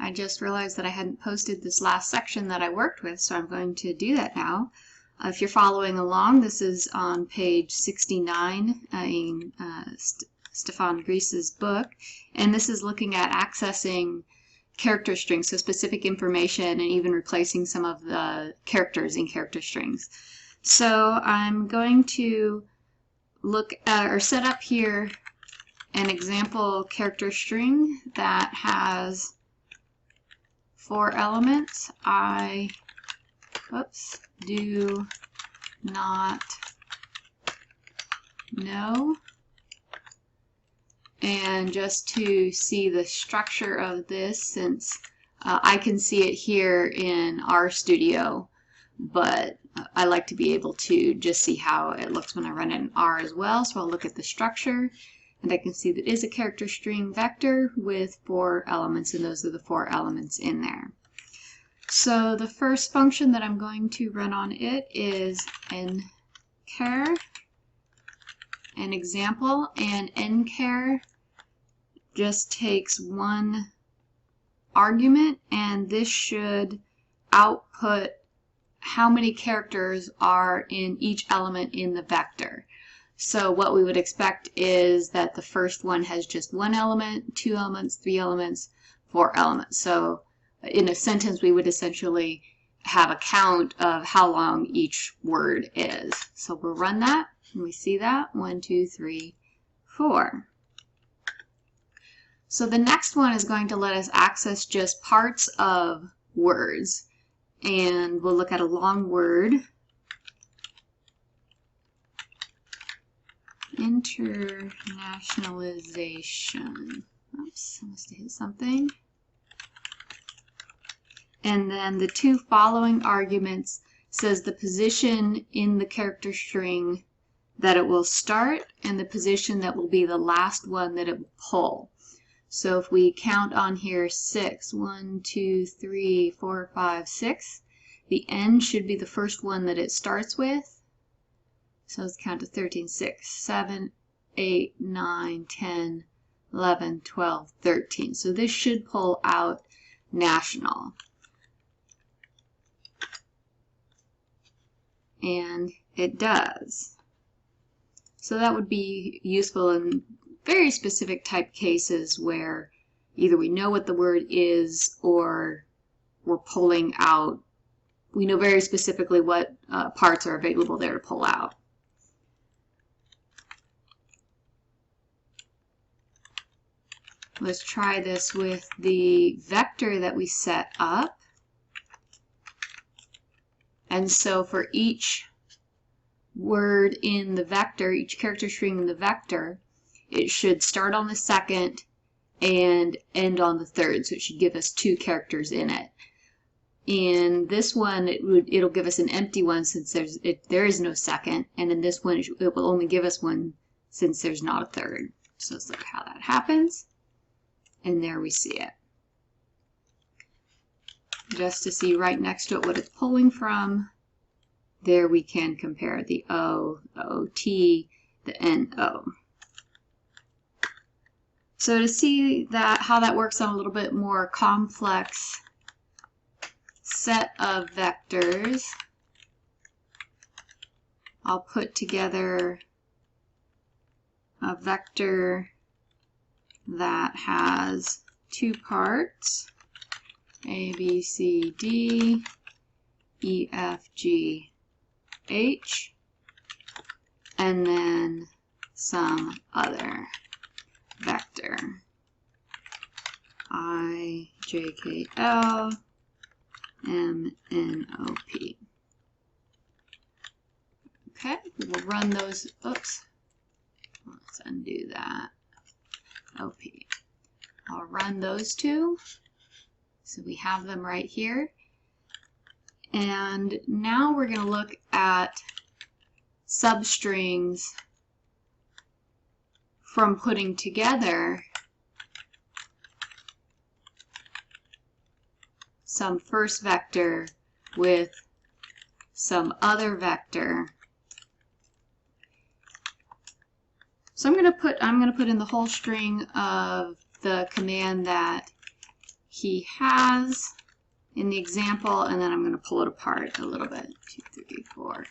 I just realized that I hadn't posted this last section that I worked with, so I'm going to do that now. If you're following along, this is on page 69 in Stefan Gries's book, and this is looking at accessing character strings, so specific information, and even replacing some of the characters in character strings. So I'm going to look at, or set up here, an example character string that has 4 elements. I do not know. And just to see the structure of this, since I can see it here in RStudio, but I like to be able to just see how it looks when I run it in R as well. So I'll look at the structure, and I can see that it is a character string vector with 4 elements, and those are the 4 elements in there. So the first function that I'm going to run on it is nchar, an example, and nchar just takes 1 argument, and this should output how many characters are in each element in the vector. So what we would expect is that the first one has just 1 element, 2 elements, 3 elements, 4 elements. So in a sentence, we would essentially have a count of how long each word is. So we'll run that, and we see that 1, 2, 3, 4. So the next one is going to let us access just parts of words, and we'll look at a long word. Internationalization. Oops, I must have hit something. And then the 2 following arguments says the position in the character string that it will start and the position that will be the last one that it will pull. So if we count on here 6, 1, 2, 3, 4, 5, 6, the N should be the first one that it starts with. So let's count to 13, 6, 7, 8, 9, 10, 11, 12, 13. So this should pull out national. And it does. So that would be useful in very specific type cases where either we know what the word is or we're pulling out, we know very specifically what parts are available there to pull out. Let's try this with the vector that we set up. And so for each word in the vector, each character string in the vector, it should start on the second and end on the third. So it should give us 2 characters in it. In this one, it'll give us an empty one since there is no second. And in this one, it will only give us 1 since there's not a third. So let's look at how that happens. And there we see it. Just to see right next to it what it's pulling from, there we can compare the O, the OT, the NO. So to see that how that works on a little bit more complex set of vectors, I'll put together a vector that has 2 parts, A, B, C, D, E, F, G, H, and then some other vector, I, J, K, L, M, N, O, P. Okay, we'll run those, oops, let's undo that, OP. I'll run those 2. So we have them right here. And now we're going to look at substrings from putting together some first vector with some other vector. So I'm going to put in the whole string of the command that he has in the example, and then I'm going to pull it apart a little bit. 2, 3, 4,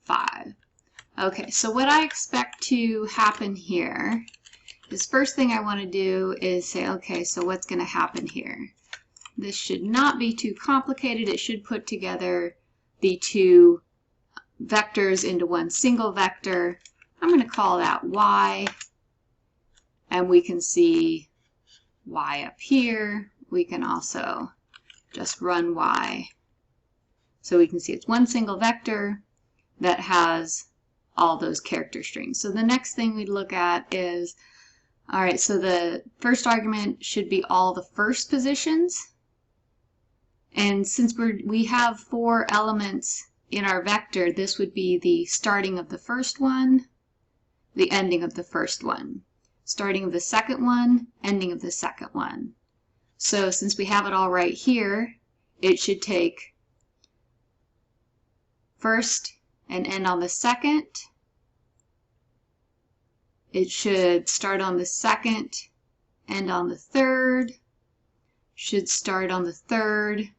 5. Okay, so what I expect to happen here is first thing I want to do is say, okay, so what's going to happen here? This should not be too complicated. It should put together the two vectors into one single vector. I'm going to call that y, and we can see y up here. We can also just run y. So we can see it's one single vector that has all those character strings. So the next thing we'd look at is, all right, so the first argument should be all the first positions. And since we have 4 elements in our vector, this would be the starting of the first one, the ending of the first one, starting of the second one, ending of the second one. So since we have it all right here, it should take first and end on the second. It should start on the second, end on the third, should start on the third,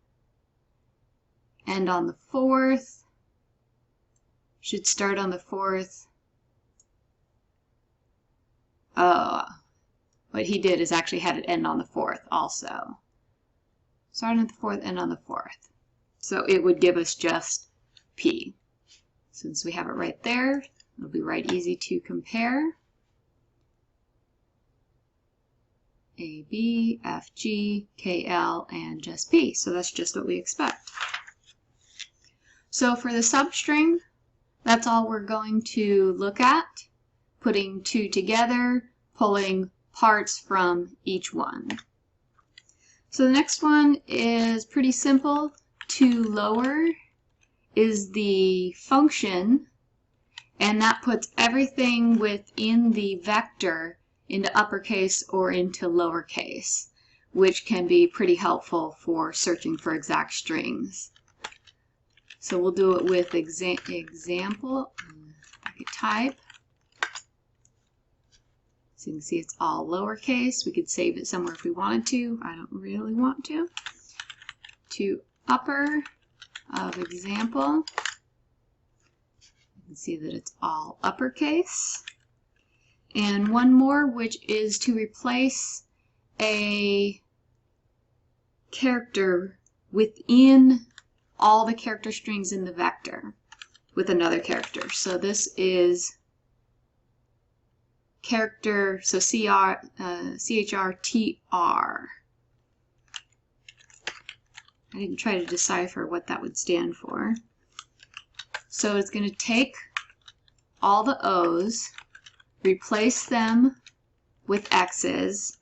end on the fourth, should start on the fourth. What he did is actually had it end on the fourth also. Start on the fourth, end on the fourth. So it would give us just P. Since we have it right there, it'll be right easy to compare. A, B, F, G, K, L, and just P. So that's just what we expect. So for the substring, that's all we're going to look at. Putting 2 together, pulling parts from each one. So the next one is pretty simple. Tolower is the function, and that puts everything within the vector into uppercase or into lowercase, which can be pretty helpful for searching for exact strings. So we'll do it with example. I could type. So you can see it's all lowercase. We could save it somewhere if we wanted to. I don't really want to. To upper of example. You can see that it's all uppercase. And one more, which is to replace a character within all the character strings in the vector with another character. So this is character, so CHRTR. I didn't try to decipher what that would stand for. So it's going to take all the O's, replace them with X's,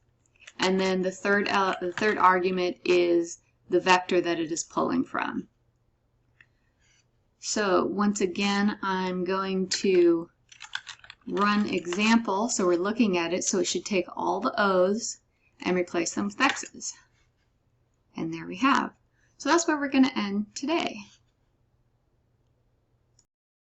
and then the third argument is the vector that it is pulling from. So once again, I'm going to run example, so we're looking at it, so it should take all the O's and replace them with X's. And there we have. So that's where we're going to end today.